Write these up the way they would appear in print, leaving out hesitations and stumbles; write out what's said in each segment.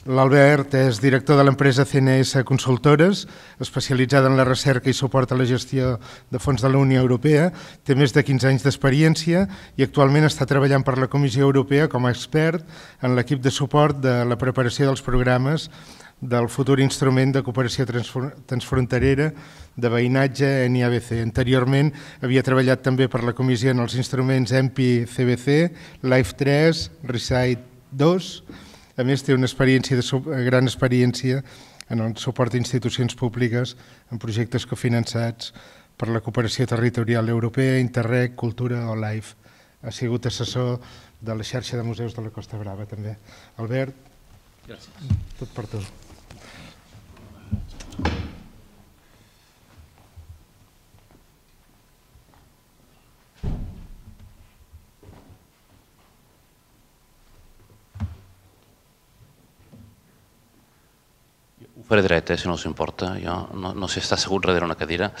L'Albert és director de l'empresa CNS Consultores, especialitzada en la recerca i suport a la gestió de fons de la Unió Europea. Té més de 15 anys d'experiència i actualment està treballant per la Comissió Europea com a expert en l'equip de suport de la preparació dels programes del futur instrument de cooperació transfronterera de veïnatge NIABC. Anteriorment havia treballat també per la Comissió en els instruments EMPI-CBC, LIFE3, RECITE 2. A més, té una gran experiència en el suport d'institucions públiques en projectes cofinançats per la cooperació territorial europea, Interreg, Cultura o LIFE. Ha sigut assessor de la xarxa de museus de la Costa Brava, també. Albert, gràcies. Tot per tu. Ho faré dret, si no us importa. Jo no sé estar assegut darrere una cadira.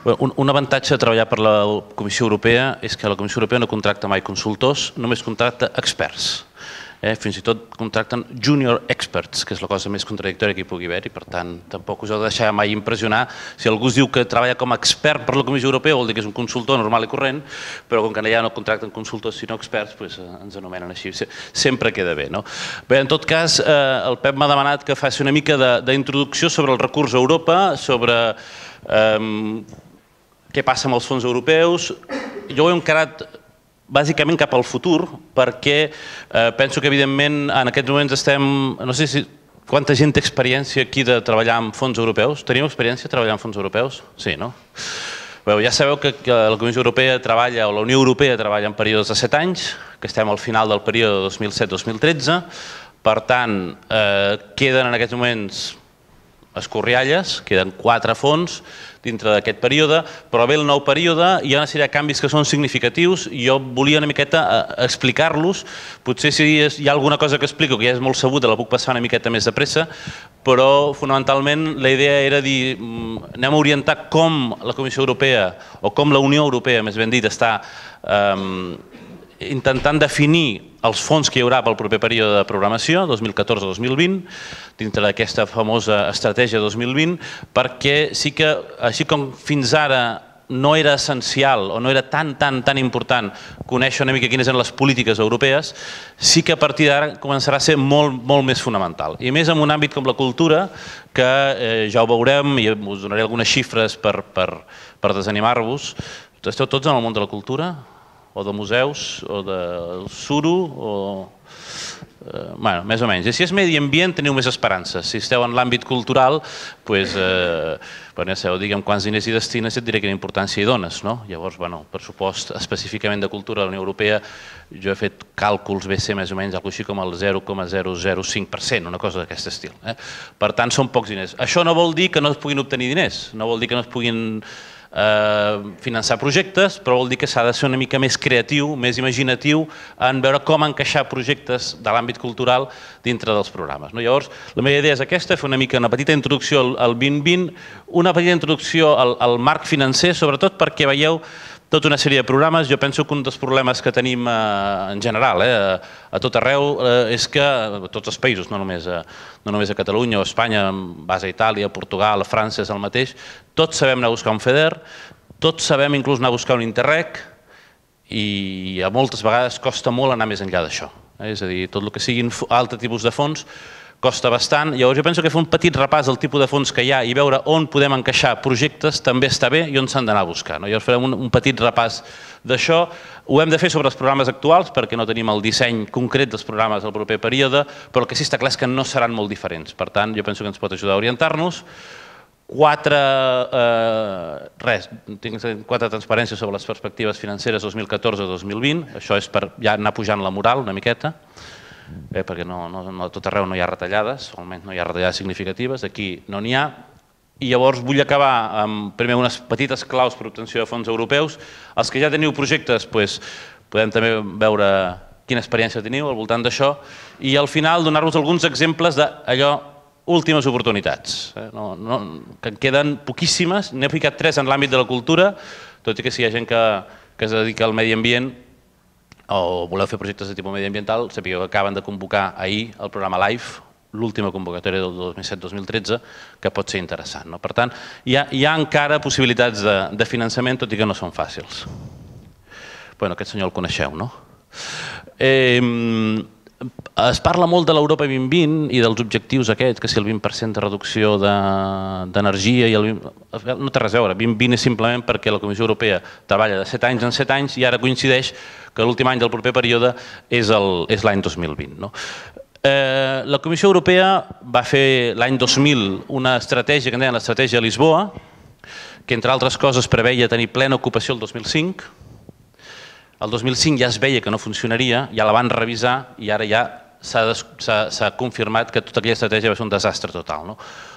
Un avantatge de treballar per la Comissió Europea és que la Comissió Europea no contracta mai consultors, només contracta experts. Fins i tot contracten junior experts, que és la cosa més contradictòria que hi pugui haver, i per tant tampoc us heu de deixar mai impressionar. Si algú es diu que treballa com a expert per la Comissió Europea vol dir que és un consultor normal i corrent, però com que allà no contracten consultors sinó experts, ens anomenen així. Sempre queda bé. Bé, en tot cas, el Pep m'ha demanat que faci una mica d'introducció sobre el recurs a Europa, sobre què passa amb els fons europeus. Jo ho he encarat bàsicament cap al futur, perquè penso que evidentment en aquests moments estem, no sé si quanta gent té experiència aquí de treballar amb fons europeus. Teniu experiència de treballar amb fons europeus? Sí, no? Ja sabeu que la Comissió Europea treballa, o la Unió Europea treballa en períodes de 7 anys, que estem al final del període 2007-2013, per tant, queden en aquests moments escorrialles, queden 4 fons dintre d'aquest període, però ve el nou període, hi ha una sèrie de canvis que són significatius i jo volia una miqueta explicar-los. Potser si hi ha alguna cosa que explico que ja és molt sabuda la puc passar una miqueta més de pressa, però fonamentalment la idea era dir anem a orientar com la Comissió Europea o com la Unió Europea, més ben dit, està intentant definir els fons que hi haurà pel proper període de programació, 2014-2020, dintre d'aquesta famosa estratègia 2020, perquè sí que, així com fins ara no era essencial o no era tan important conèixer una mica quines eren les polítiques europees, sí que a partir d'ara començarà a ser molt més fonamental. I més en un àmbit com la cultura, que ja ho veurem i us donaré algunes xifres per desanimar-vos. Esteu tots en el món de la cultura? O de museus, o del suro, o Bueno, més o menys. I si és medi ambient teniu més esperances. Si esteu en l'àmbit cultural, doncs, ja sabeu, diguem, quants diners hi destines i et diré quina importància hi dones, no? Llavors, bueno, el pressupost específicament de cultura de la Unió Europea, jo he fet càlculs BC més o menys, alguna cosa així com el 0,005%, una cosa d'aquest estil. Per tant, són pocs diners. Això no vol dir que no es puguin obtenir diners, no vol dir que no es puguin finançar projectes, però vol dir que s'ha de ser una mica més creatiu, més imaginatiu en veure com encaixar projectes de l'àmbit cultural dintre dels programes. Llavors, la meva idea és aquesta, fer una mica una petita introducció al 2020, una petita introducció al marc financer, sobretot perquè veieu tota una sèrie de programes. Jo penso que un dels problemes que tenim en general a tot arreu és que, a tots els països, no només a Catalunya o a Espanya, amb base a Itàlia, Portugal, a França és el mateix, tots sabem anar a buscar un FEDER, tots sabem inclús anar a buscar un Interreg i a moltes vegades costa molt anar més enllà d'això. És a dir, tot el que siguin altre tipus de fons costa bastant. Llavors jo penso que fer un petit repàs del tipus de fons que hi ha i veure on podem encaixar projectes també està bé i on s'han d'anar a buscar. Llavors farem un petit repàs d'això. Ho hem de fer sobre els programes actuals perquè no tenim el disseny concret dels programes del proper període, però el que sí està clar és que no seran molt diferents. Per tant, jo penso que ens pot ajudar a orientar-nos. Quatre transparències sobre les perspectives financeres 2014-2020. Això és per ja anar pujant la moral una miqueta, perquè a tot arreu no hi ha retallades, almenys no hi ha retallades significatives, aquí no n'hi ha. I llavors vull acabar amb primer unes petites claus per obtenció de fons europeus. Els que ja teniu projectes, podem també veure quina experiència teniu al voltant d'això i al final donar-vos alguns exemples d'allò últimes oportunitats, que en queden poquíssimes. N'he ficat 3 en l'àmbit de la cultura, tot i que si hi ha gent que es dedica al medi ambient, o voleu fer projectes de tipus mediambiental, sapigueu que acaben de convocar ahir el programa LIFE, l'última convocatòria del 2007-2013, que pot ser interessant. Per tant, hi ha encara possibilitats de finançament, tot i que no són fàcils. Bé, aquest senyor el coneixeu, no? Es parla molt de l'Europa 2020 i dels objectius aquests, que si el 20% de reducció d'energia... No té res a veure, 2020 és simplement perquè la Comissió Europea treballa de 7 anys en 7 anys i ara coincideix que l'últim any del proper període és l'any 2020. La Comissió Europea va fer l'any 2000 una estratègia que en deien l'estratègia Lisboa, que entre altres coses preveia tenir plena ocupació el 2005. El 2005 ja es veia que no funcionaria, ja la van revisar i ara ja s'ha confirmat que tota aquella estratègia va ser un desastre total.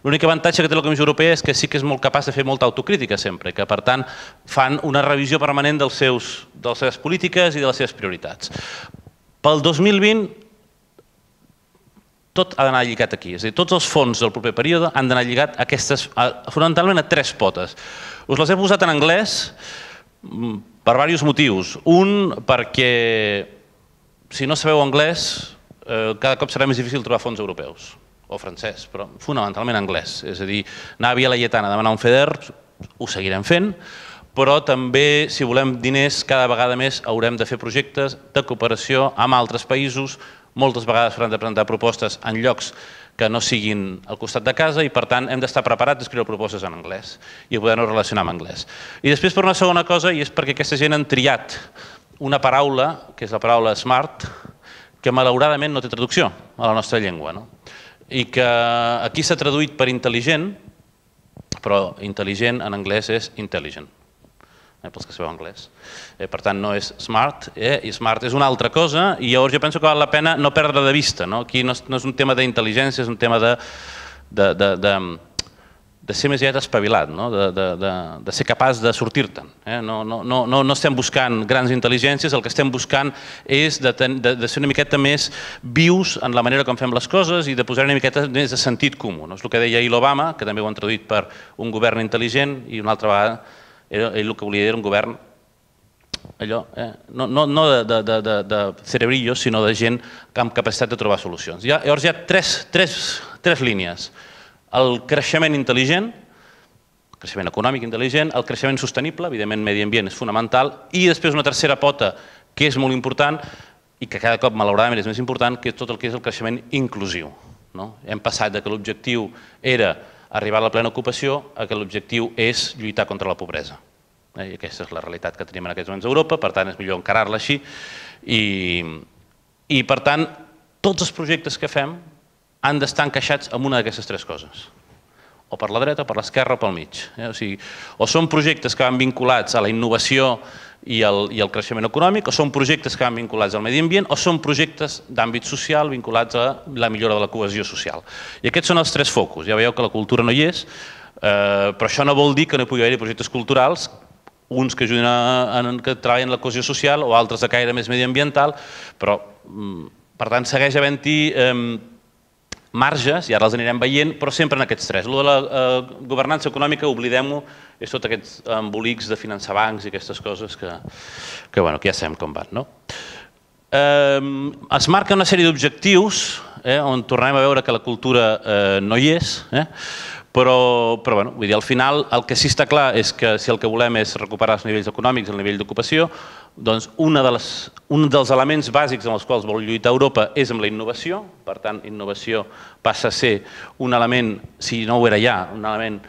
L'únic avantatge que té la Comissió Europea és que sí que és molt capaç de fer molta autocrítica sempre, que per tant fan una revisió permanent de les seves polítiques i de les seves prioritats. Pel 2020 tot ha d'anar lligat aquí, és a dir, tots els fons del proper període han d'anar lligat fonamentalment a 3 potes. Us les he posat en anglès per diversos motius. Un, perquè si no sabeu anglès, cada cop serà més difícil trobar fons europeus, o francès, però fonamentalment anglès. És a dir, anar a Via Laietana a demanar un FEDER, ho seguirem fent, però també, si volem diners, cada vegada més haurem de fer projectes de cooperació amb altres països. Moltes vegades s'hauran de presentar propostes en llocs que no siguin al costat de casa i, per tant, hem d'estar preparats d'escriure propostes en anglès i poder-nos relacionar amb anglès. I després, per una segona cosa, i és perquè aquesta gent han triat una paraula, que és la paraula smart, que malauradament no té traducció a la nostra llengua, i que aquí s'ha traduït per intel·ligent, però intel·ligent en anglès és intelligent, pels que sabeu anglès. Per tant, no és smart, i smart és una altra cosa, i llavors jo penso que val la pena no perdre de vista. Aquí no és un tema d'intel·ligència, és un tema de ser més aviat espavilat, de ser capaç de sortir-te'n. No estem buscant grans intel·ligències, el que estem buscant és de ser una miqueta més vius en la manera com fem les coses i de posar una miqueta més de sentit comú. És el que deia ahir l'Obama, que també ho han traduït per un govern intel·ligent, i una altra vegada ell el que volia dir era un govern no de cerebrillos, sinó de gent amb capacitat de trobar solucions. Llavors hi ha tres línies. El creixement intel·ligent, el creixement econòmic intel·ligent, el creixement sostenible, evidentment medi ambient és fonamental, i després una tercera pota que és molt important i que cada cop malauradament és més important, que és tot el que és el creixement inclusiu. Hem passat que l'objectiu era arribar a la plena ocupació, que l'objectiu és lluitar contra la pobresa. I aquesta és la realitat que tenim en aquests moments a Europa, per tant és millor encarar-la així. I per tant, tots els projectes que fem han d'estar encaixats en una d'aquestes 3 coses. O per la dreta, o per l'esquerra, o pel mig. O són projectes que van vinculats a la innovació i al creixement econòmic, o són projectes que van vinculats al medi ambient, o són projectes d'àmbit social vinculats a la millora de la cohesió social. I aquests són els 3 focus. Ja veieu que la cultura no hi és, però això no vol dir que no pugui haver-hi projectes culturals, uns que ajuden que treballen la cohesió social o altres de caire més mediambiental, però per tant segueix havent-hi marges, i ara els anirem veient, però sempre en aquests 3. El de la governança econòmica, oblidem-ho, és tots aquests embolics de finançar bancs i aquestes coses que ja sabem com van. Es marca una sèrie d'objectius on tornem a veure que la cultura no hi és, però al final el que sí està clar és que si el que volem és recuperar els nivells econòmics, el nivell d'ocupació, doncs un dels elements bàsics amb els quals vol lluitar Europa és amb la innovació. Per tant, innovació passa a ser un element, si no ho era ja, un element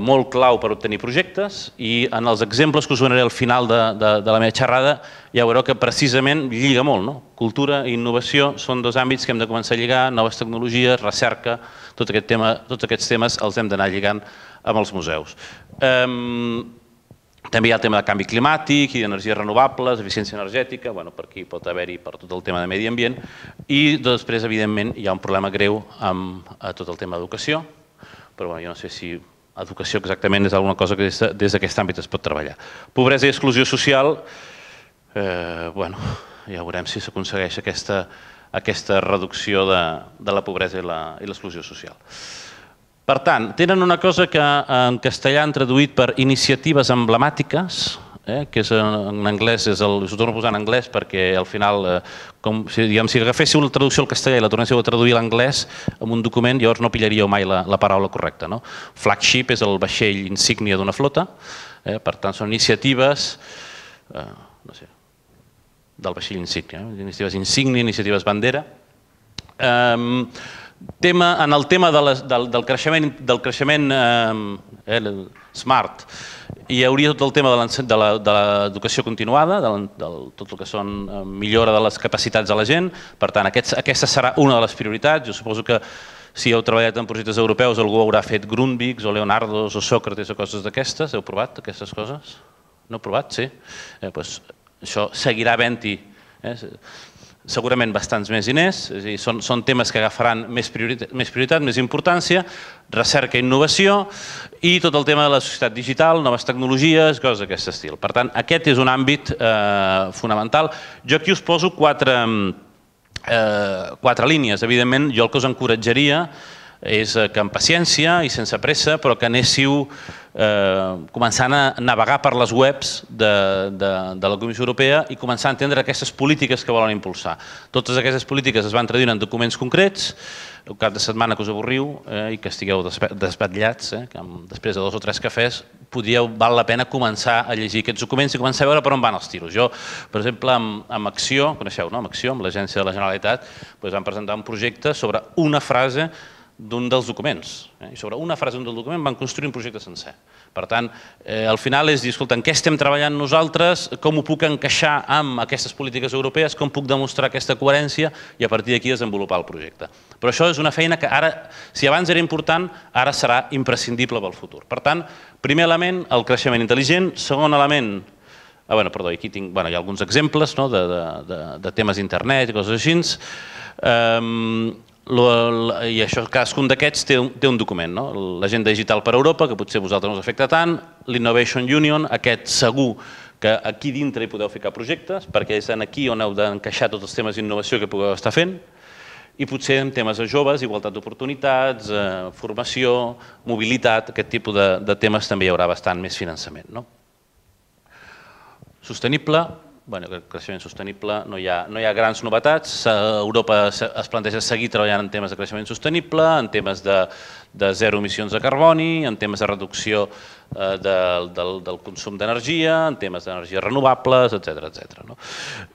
molt clau per obtenir projectes, i en els exemples que us donaré al final de la meva xerrada ja veureu que precisament lliga molt. Cultura i innovació són 2 àmbits que hem de començar a lligar, noves tecnologies, recerca, tots aquests temes els hem d'anar lligant amb els museus. També hi ha el tema de canvi climàtic i d'energies renovables, eficiència energètica, per aquí pot haver-hi per tot el tema de medi ambient, i després, evidentment, hi ha un problema greu amb tot el tema d'educació, però jo no sé si educació exactament és alguna cosa que des d'aquest àmbit es pot treballar. Pobresa i exclusió social, ja veurem si s'aconsegueix aquesta reducció de la pobresa i l'exclusió social. Per tant, tenen una cosa que en castellà han traduït per iniciatives emblemàtiques, que és en anglès, us ho torno a posar en anglès perquè al final, si agaféssiu la traducció al castellà i la tornéssiu a traduir a l'anglès en un document, llavors no pillaríeu mai la paraula correcta. Flagship és el vaixell insígnia d'una flota, per tant són iniciatives del vaixell insígnia, iniciatives insígnia, iniciatives bandera. En el tema del creixement smart, hi hauria tot el tema de l'educació continuada, tot el que són millora de les capacitats de la gent. Per tant, aquesta serà una de les prioritats. Jo suposo que si heu treballat en projectes europeus algú haurà fet Grundtvigs o Leonardos o Sòcrates o coses d'aquestes. Heu provat aquestes coses? No heu provat? Sí. Això seguirà havent-hi segurament bastants més diners, són temes que agafaran més prioritat, més importància, recerca i innovació i tot el tema de la societat digital, noves tecnologies, coses d'aquest estil. Per tant, aquest és un àmbit fonamental. Jo aquí us poso quatre línies. Evidentment, jo el que us encoratjaria és que amb paciència i sense pressa, però que anéssiu començant a navegar per les webs de la Comissió Europea i començar a entendre aquestes polítiques que volen impulsar. Totes aquestes polítiques es van traduint en documents concrets, el cap de setmana que us avorriu i que estigueu despatllats, que després de 2 o 3 cafès val la pena començar a llegir aquests documents i començar a veure per on van els tiros. Jo, per exemple, amb Acció, coneixeu, no? Amb Acció, amb l'Agència de la Generalitat, vam presentar un projecte sobre una frase d'un dels documents. I sobre una frase d'un document van construir un projecte sencer. Per tant, al final és dir, escolta, en què estem treballant nosaltres, com ho puc encaixar amb aquestes polítiques europees, com puc demostrar aquesta coherència i a partir d'aquí desenvolupar el projecte. Però això és una feina que ara, si abans era important, ara serà imprescindible pel futur. Per tant, primer element, el creixement intel·ligent. Segon element, perdó, aquí hi ha alguns exemples de temes d'internet i coses així. I això, cadascun d'aquests té un document, l'agenda digital per a Europa, que potser a vosaltres no us afecta tant, l'Innovation Union, aquest segur que aquí dintre hi podeu ficar projectes, perquè és aquí on heu d'encaixar tots els temes d'innovació que pugueu estar fent, i potser en temes de joves, igualtat d'oportunitats, formació, mobilitat, aquest tipus de temes també hi haurà bastant més finançament. Sostenible. El creixement sostenible no hi ha grans novetats. Europa es planteja seguir treballant en temes de creixement sostenible, en temes de zero emissions de carboni, en temes de reducció del consum d'energia, en temes d'energies renovables, etc.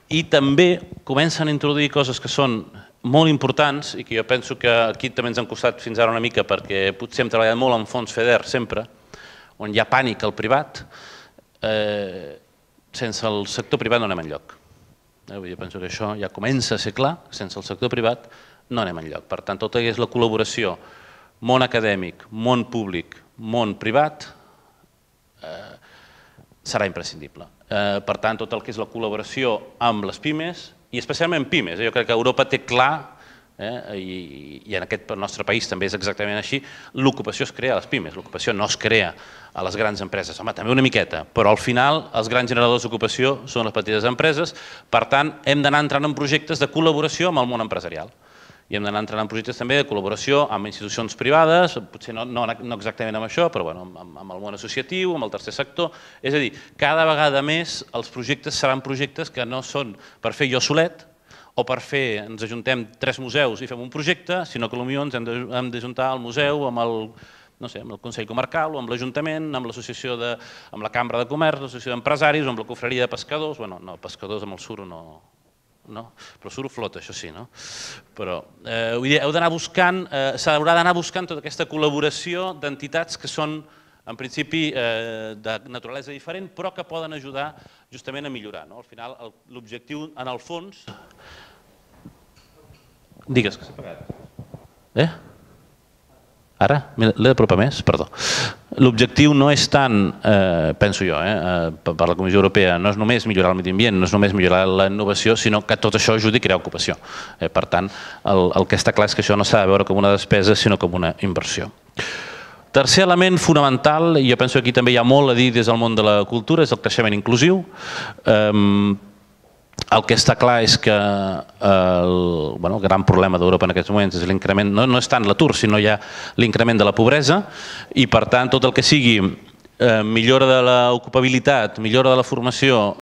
I també comencen a introduir coses que són molt importants i que jo penso que aquí també ens han costat fins ara una mica perquè potser hem treballat molt en fons FEDER sempre, on hi ha pànic al privat. Sense el sector privat no anem enlloc. Jo penso que això ja comença a ser clar, sense el sector privat no anem enlloc. Per tant, tot és la col·laboració món acadèmic, món públic, món privat, serà imprescindible. Per tant, tot el que és la col·laboració amb les pimes, i especialment pimes, jo crec que Europa té clar, i en aquest nostre país també és exactament així, l'ocupació es crea a les pimes, l'ocupació no es crea a les grans empreses. Home, també una miqueta, però al final els grans generadors d'ocupació són les petites empreses, per tant hem d'anar entrant en projectes de col·laboració amb el món empresarial. I hem d'anar entrant en projectes també de col·laboració amb institucions privades, potser no exactament amb això, però amb el món associatiu, amb el tercer sector. És a dir, cada vegada més els projectes seran projectes que no són per fer jo solet, o per fer, ens ajuntem 3 museus i fem un projecte, sinó que potser ens hem d'ajuntar al museu amb el Consell Comarcal o amb l'Ajuntament, amb l'associació, amb la Cambra de Comerç, l'associació d'empresaris o amb la confraria de pescadors. No, pescadors amb el suro no, però el suro flota, això sí, no? Però heu d'anar buscant, s'haurà d'anar buscant tota aquesta col·laboració d'entitats que són en principi de naturalesa diferent, però que poden ajudar justament a millorar. Al final, l'objectiu, en el fons... Digues que s'ha pagat. Ara? L'he d'apropar més? Perdó. L'objectiu no és tant, penso jo, per la Comissió Europea, no és només millorar el medi ambient, no és només millorar la innovació, sinó que tot això ajudi a crear ocupació. Per tant, el que està clar és que això no s'ha de veure com una despesa, sinó com una inversió. Tercer element fonamental, i jo penso que aquí també hi ha molt a dir des del món de la cultura, és el creixement inclusiu. El que està clar és que el gran problema d'Europa en aquests moments és l'increment, no és tant l'atur, sinó ja l'increment de la pobresa, i per tant tot el que sigui millora de l'ocupabilitat, millora de la formació,